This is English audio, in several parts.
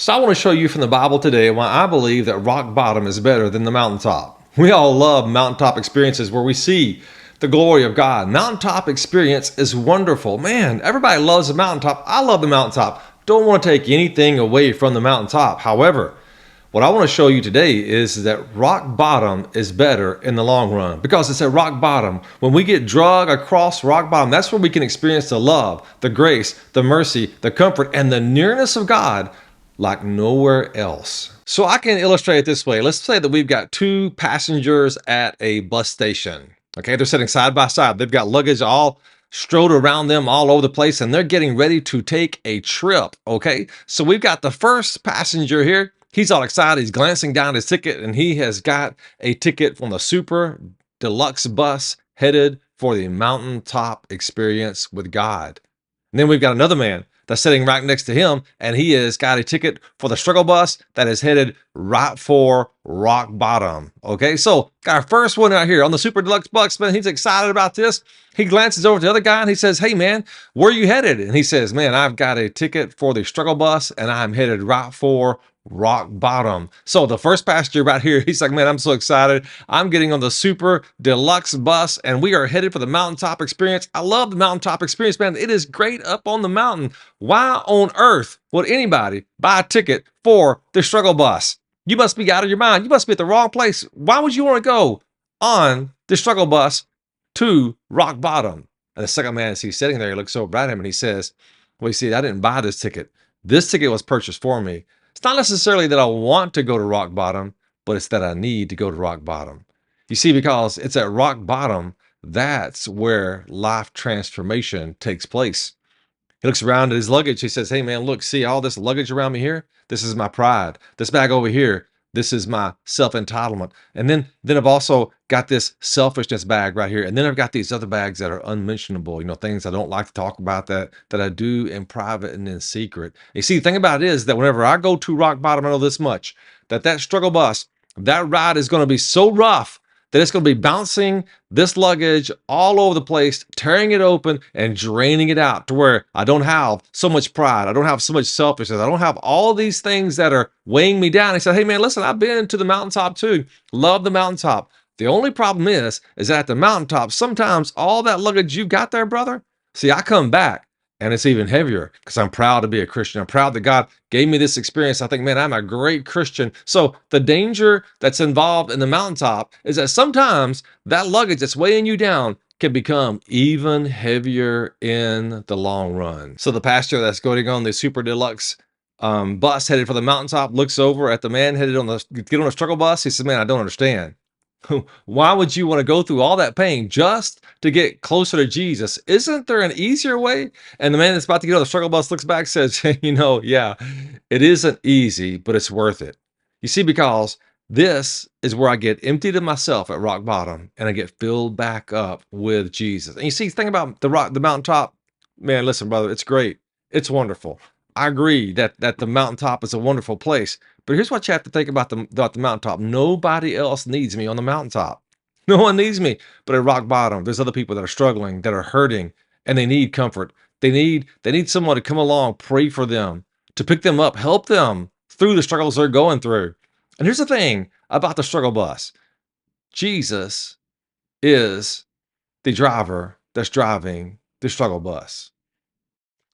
So I want to show you from the Bible today why I believe that rock bottom is better than the mountaintop. We all love mountaintop experiences where we see the glory of God. Mountaintop experience is wonderful. Man, everybody loves the mountaintop. I love the mountaintop. Don't want to take anything away from the mountaintop. However, what I want to show you today is that rock bottom is better in the long run because it's at rock bottom. When we get dragged across rock bottom, that's where we can experience the love, the grace, the mercy, the comfort, and the nearness of God like nowhere else. So I can illustrate it this way. Let's say that we've got two passengers at a bus station. Okay, they're sitting side by side. They've got luggage all strode around them all over the place, and they're getting ready to take a trip. Okay, so we've got the first passenger here. He's all excited. He's glancing down his ticket, and he has got a ticket from the super deluxe bus headed for the mountaintop experience with God. And then we've got another man that's sitting right next to him, and he has got a ticket for the struggle bus that is headed right for rock bottom. Okay, so got our first one out here on the super deluxe bus, man. He's excited about this. He glances over to the other guy and he says, "Hey, man, where are you headed?" And he says, "Man, I've got a ticket for the struggle bus and I'm headed right for rock bottom." So the first passenger right here, he's like, "Man, I'm so excited. I'm getting on the super deluxe bus and we are headed for the mountaintop experience. I love the mountaintop experience, man. It is great up on the mountain. Why on earth would anybody buy a ticket for the struggle bus? You must be out of your mind. You must be at the wrong place. Why would you want to go on the struggle bus to rock bottom?" And the second man, as he's sitting there, he looks over at him and he says, "Well, you see, I didn't buy this ticket. This ticket was purchased for me. It's not necessarily that I want to go to rock bottom, but it's that I need to go to rock bottom." You see, because it's at rock bottom, that's where life transformation takes place. He looks around at his luggage. He says, "Hey, man, look, see all this luggage around me here? This is my pride. This bag over here, this is my self-entitlement. And then I've also got this selfishness bag right here. And then I've got these other bags that are unmentionable, things I don't like to talk about that I do in private and in secret." You see, the thing about it is that whenever I go to rock bottom, I know this much, that struggle bus, that ride is going to be so rough that it's going to be bouncing this luggage all over the place, tearing it open and draining it out to where I don't have so much pride. I don't have so much selfishness. I don't have all these things that are weighing me down. He said, "Hey, man, listen, I've been to the mountaintop too. Love the mountaintop. The only problem is that at the mountaintop, sometimes all that luggage you got there, brother, see, I come back and it's even heavier because I'm proud to be a Christian. I'm proud that God gave me this experience. I think, man, I'm a great Christian." So the danger that's involved in the mountaintop is that sometimes that luggage that's weighing you down can become even heavier in the long run. So the pastor that's going on the super deluxe bus headed for the mountaintop looks over at the man headed on the get on a struggle bus. He says, "Man, I don't understand. Why would you want to go through all that pain just to get closer to Jesus? Isn't there an easier way?" And the man that's about to get on the struggle bus looks back and says, "Yeah, it isn't easy, but it's worth it." You see, because this is where I get emptied of myself at rock bottom and I get filled back up with Jesus. And you see, think about the mountaintop. Man, listen, brother, it's great. It's wonderful. I agree that the mountaintop is a wonderful place. But here's what you have to think about the mountaintop. Nobody else needs me on the mountaintop. No one needs me. But at rock bottom, there's other people that are struggling, that are hurting, and they need comfort. They need someone to come along, pray for them, to pick them up, help them through the struggles they're going through. And here's the thing about the struggle bus. Jesus is the driver that's driving the struggle bus.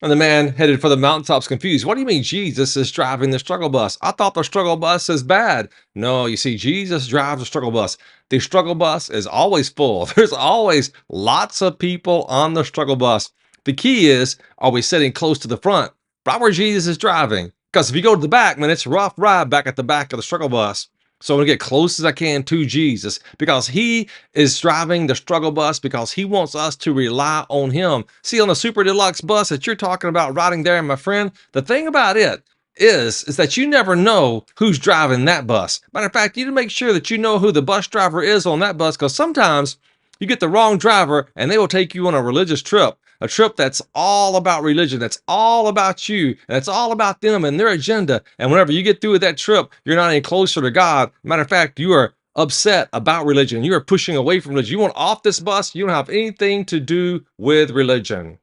And the man headed for the mountaintop's confused. "What do you mean Jesus is driving the struggle bus? I thought the struggle bus is bad." No, you see, Jesus drives the struggle bus. The struggle bus is always full. There's always lots of people on the struggle bus. The key is, are we sitting close to the front, right where Jesus is driving? Because if you go to the back, man, it's a rough ride back at the back of the struggle bus. So I'm going to get close as I can to Jesus because he is driving the struggle bus because he wants us to rely on him. See, on the super deluxe bus that you're talking about riding there, my friend, the thing about it is that you never know who's driving that bus. Matter of fact, you need to make sure that you know who the bus driver is on that bus because sometimes you get the wrong driver and they will take you on a religious trip. A trip that's all about religion, that's all about you, and it's all about them and their agenda. And whenever you get through with that trip, you're not any closer to God. Matter of fact, you are upset about religion. You are pushing away from religion. You want off this bus. You don't have anything to do with religion.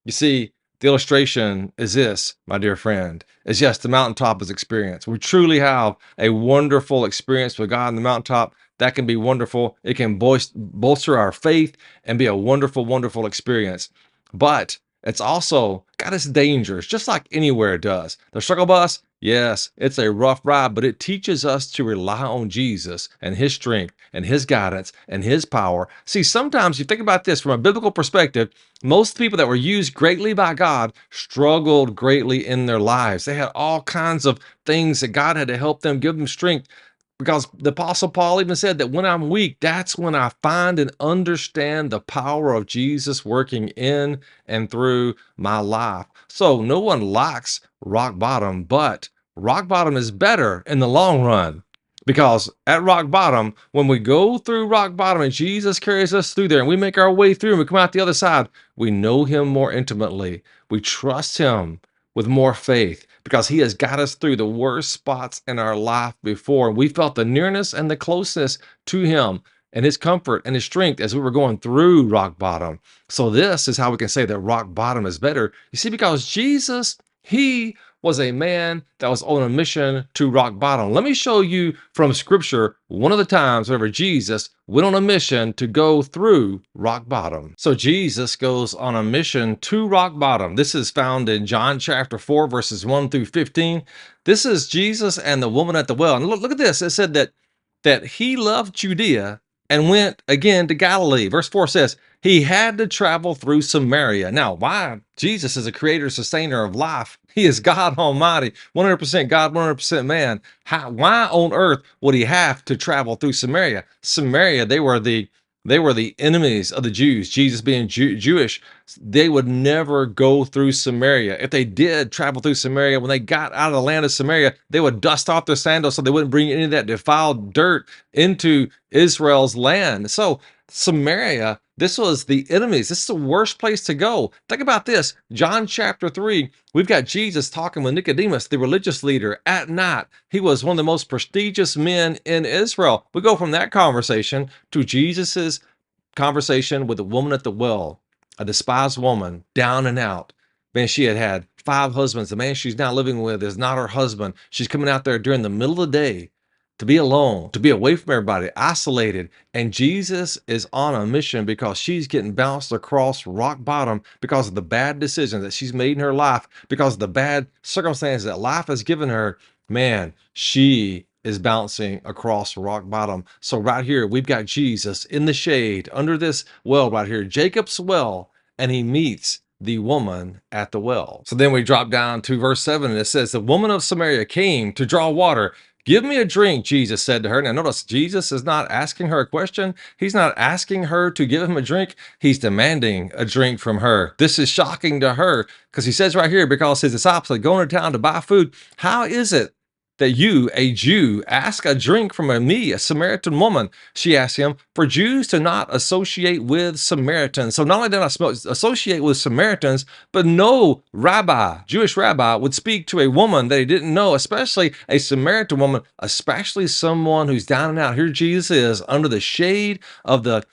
You see, The illustration is this, my dear friend, is yes, the mountaintop is experience. We truly have a wonderful experience with God on the mountaintop. That can be wonderful. It can bolster our faith and be a wonderful, wonderful experience. But it's also got its dangers, just like anywhere it does. The struggle bus, yes, it's a rough ride, but it teaches us to rely on Jesus and his strength and his guidance and his power. See, sometimes you think about this from a biblical perspective, most people that were used greatly by God struggled greatly in their lives. They had all kinds of things that God had to help them, give them strength. Because the Apostle Paul even said that when I'm weak, that's when I find and understand the power of Jesus working in and through my life. So no one likes rock bottom, but rock bottom is better in the long run. Because at rock bottom, when we go through rock bottom and Jesus carries us through there and we make our way through and we come out the other side, we know him more intimately. We trust him with more faith because he has got us through the worst spots in our life before. We felt the nearness and the closeness to him and his comfort and his strength as we were going through rock bottom. So this is how we can say that rock bottom is better. You see, because Jesus, he was a man that was on a mission to rock bottom. Let me show you from scripture one of the times whenever Jesus went on a mission to go through rock bottom. So Jesus goes on a mission to rock bottom. This is found in John chapter 4, verses 1 through 15. This is Jesus and the woman at the well. And look at this. It said that he left Judea and went again to Galilee. Verse 4 says, he had to travel through Samaria. Now, why? Jesus is a creator, sustainer of life. He is God Almighty, 100% God, 100% man. Why on earth would he have to travel through Samaria? Samaria, they were the enemies of the Jews. Jesus being Jewish, they would never go through Samaria. If they did travel through Samaria, when they got out of the land of Samaria, they would dust off their sandals so they wouldn't bring any of that defiled dirt into Israel's land. So Samaria, this was the enemies. This is the worst place to go. Think about this. John chapter 3, we've got Jesus talking with Nicodemus, the religious leader, at night. He was one of the most prestigious men in Israel. We go from that conversation to Jesus's conversation with the woman at the well, a despised woman, down and out. Man, she had had 5 husbands. The man she's now living with is not her husband. She's coming out there during the middle of the day to be alone, to be away from everybody, isolated. And Jesus is on a mission because she's getting bounced across rock bottom because of the bad decisions that she's made in her life, because of the bad circumstances that life has given her. Man, she is bouncing across rock bottom. So right here, we've got Jesus in the shade under this well right here, Jacob's well, and he meets the woman at the well. So then we drop down to verse 7, and it says, the woman of Samaria came to draw water. Give me a drink, Jesus said to her. Now notice, Jesus is not asking her a question. He's not asking her to give him a drink. He's demanding a drink from her. This is shocking to her because he says right here, because his disciples had gone to town to buy food, how is it that you, a Jew, ask a drink from me, a Samaritan woman? She asked him, for Jews to not associate with Samaritans. So not only did I associate with Samaritans, but no rabbi, Jewish rabbi, would speak to a woman that he didn't know, especially a Samaritan woman, especially someone who's down and out. Here Jesus is under the shade of the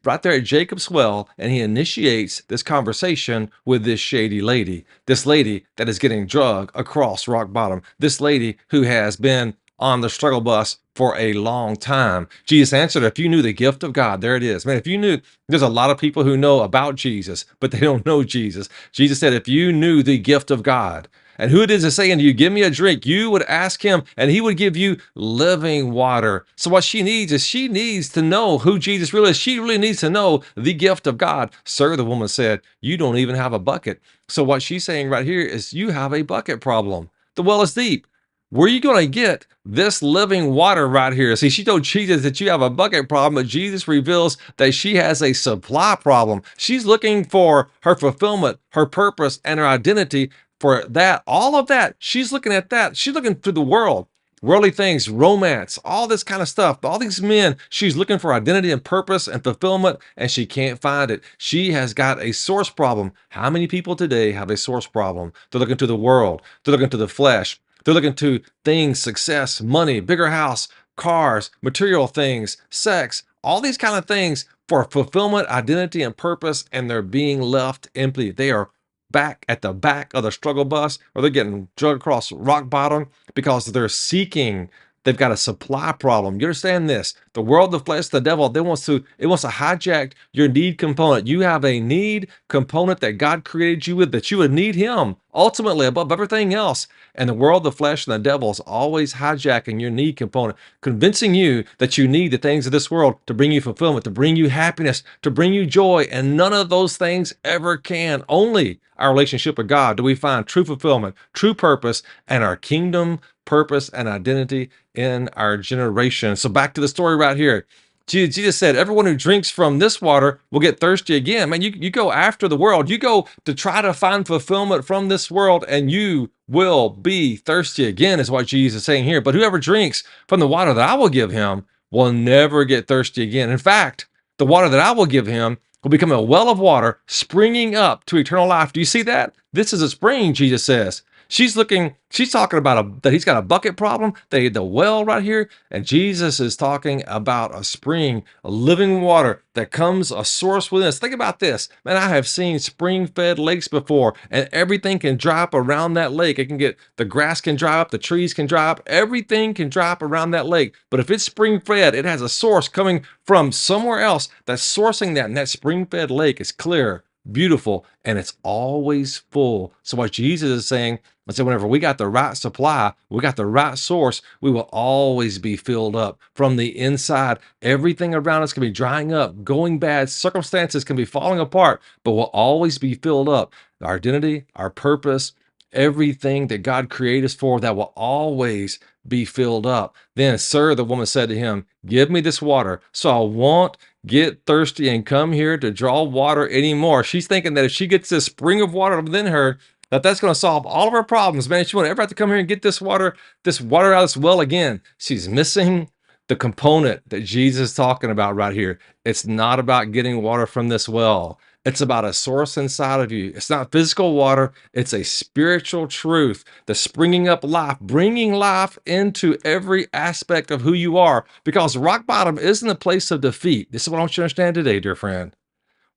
right there at Jacob's well, and he initiates this conversation with this shady lady, this lady that is getting drugged across rock bottom, this lady who has been on the struggle bus for a long time. Jesus answered, if you knew the gift of God, there it is. Man, if you knew, there's a lot of people who know about Jesus, but they don't know Jesus. Jesus said, if you knew the gift of God, and who it is saying to you, give me a drink, you would ask him and he would give you living water. So what she needs is she needs to know who Jesus really is. She really needs to know the gift of God. Sir, the woman said, you don't even have a bucket. So what she's saying right here is you have a bucket problem. The well is deep. Where are you going to get this living water right here? See, she told Jesus that you have a bucket problem, but Jesus reveals that she has a supply problem. She's looking for her fulfillment, her purpose, and her identity for that, all of that. She's looking at that. She's looking through the world, worldly things, romance, all this kind of stuff, all these men. She's looking for identity and purpose and fulfillment, and she can't find it. She has got a source problem. How many people today have a source problem? They're looking to the world. They're looking to the flesh. They're looking to things, success, money, bigger house, cars, material things, sex, all these kind of things for fulfillment, identity, and purpose, and they're being left empty. They are back at the back of the struggle bus, or they're getting drugged across rock bottom because they're seeking. They've got a supply problem. You understand this? The world, the flesh, the devil, it wants to hijack your need component. You have a need component that God created you with, that you would need him ultimately above everything else. And the world, the flesh, and the devil is always hijacking your need component, convincing you that you need the things of this world to bring you fulfillment, to bring you happiness, to bring you joy. And none of those things ever can. Only our relationship with God do we find true fulfillment, true purpose, and our kingdom purpose and identity in our generation. So back to the story right here. Jesus said, everyone who drinks from this water will get thirsty again. Man, you go after the world. You go to try to find fulfillment from this world, and you will be thirsty again, is what Jesus is saying here. But whoever drinks from the water that I will give him will never get thirsty again. In fact, the water that I will give him will become a well of water springing up to eternal life. Do you see that? This is a spring, Jesus says. She's talking about that he's got a bucket problem, the well right here, and Jesus is talking about a spring, a living water that comes, a source within us. Think about this. Man, I have seen spring-fed lakes before, and everything can dry up around that lake. The grass can dry up, the trees can dry up, everything can dry up around that lake. But if it's spring-fed, it has a source coming from somewhere else that's sourcing that, and that spring-fed lake is clear, beautiful, and it's always full. So what Jesus is saying, I said, whenever we got the right supply, we got the right source, we will always be filled up from the inside. Everything around us can be drying up, going bad, circumstances can be falling apart, but we'll always be filled up. Our identity, our purpose, everything that God created us for, that will always be filled up. Then, sir, the woman said to him, give me this water so I won't get thirsty and come here to draw water anymore. She's thinking that if she gets this spring of water within her, that's going to solve all of her problems, man. She won't ever have to come here and get this water out of this well again. She's missing the component that Jesus is talking about right here. It's not about getting water from this well. It's about a source inside of you. It's not physical water. It's a spiritual truth, the springing up life, bringing life into every aspect of who you are, because rock bottom isn't a place of defeat. This is what I want you to understand today, dear friend.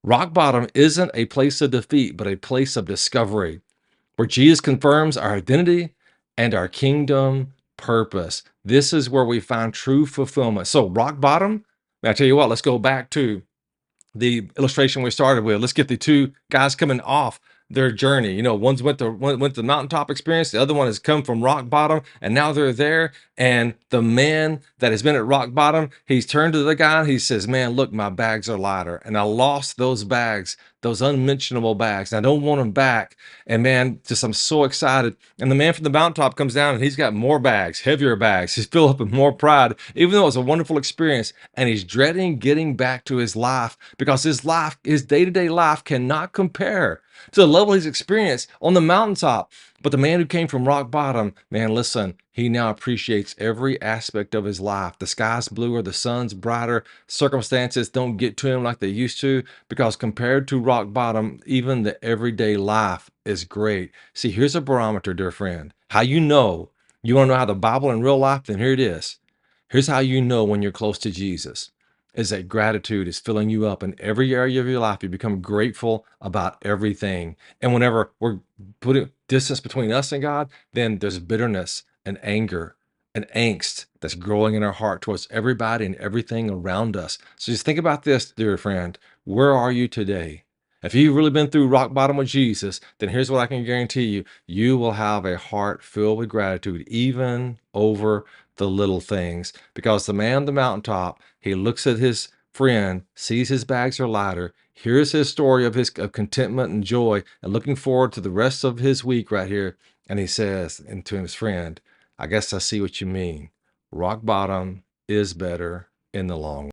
Rock bottom isn't a place of defeat, but a place of discovery, where Jesus confirms our identity and our kingdom purpose. This is where we find true fulfillment. So rock bottom, I tell you what, let's go back to the illustration we started with. Let's get the two guys coming off their journey. One went to the mountaintop experience. The other one has come from rock bottom, and now they're there. And the man that has been at rock bottom, he's turned to the guy and he says, man, look, my bags are lighter, and I lost those bags, those unmentionable bags, and I don't want them back. And man, I'm so excited. And the man from the mountaintop comes down and he's got more bags, heavier bags. He's filled up with more pride, even though it was a wonderful experience. And he's dreading getting back to his life, because his day-to-day life cannot compare to the level he's experienced on the mountaintop. But the man who came from rock bottom, man, listen, he now appreciates every aspect of his life. The sky's bluer, the sun's brighter, circumstances don't get to him like they used to, because compared to rock bottom, even the everyday life is great. See, here's a barometer, dear friend. How you know? You want to know how the Bible in real life? Then here it is. Here's how you know when you're close to Jesus, is that gratitude is filling you up in every area of your life. You become grateful about everything. And whenever we're putting distance between us and God, then there's bitterness and anger and angst that's growing in our heart towards everybody and everything around us. So just think about this, dear friend. Where are you today? If you've really been through rock bottom with Jesus, then here's what I can guarantee you. You will have a heart filled with gratitude, even over the little things. Because the man on the mountaintop, he looks at his friend, sees his bags are lighter, hears his story of contentment and joy, and looking forward to the rest of his week right here. And he says to his friend, I guess I see what you mean. Rock bottom is better in the long run.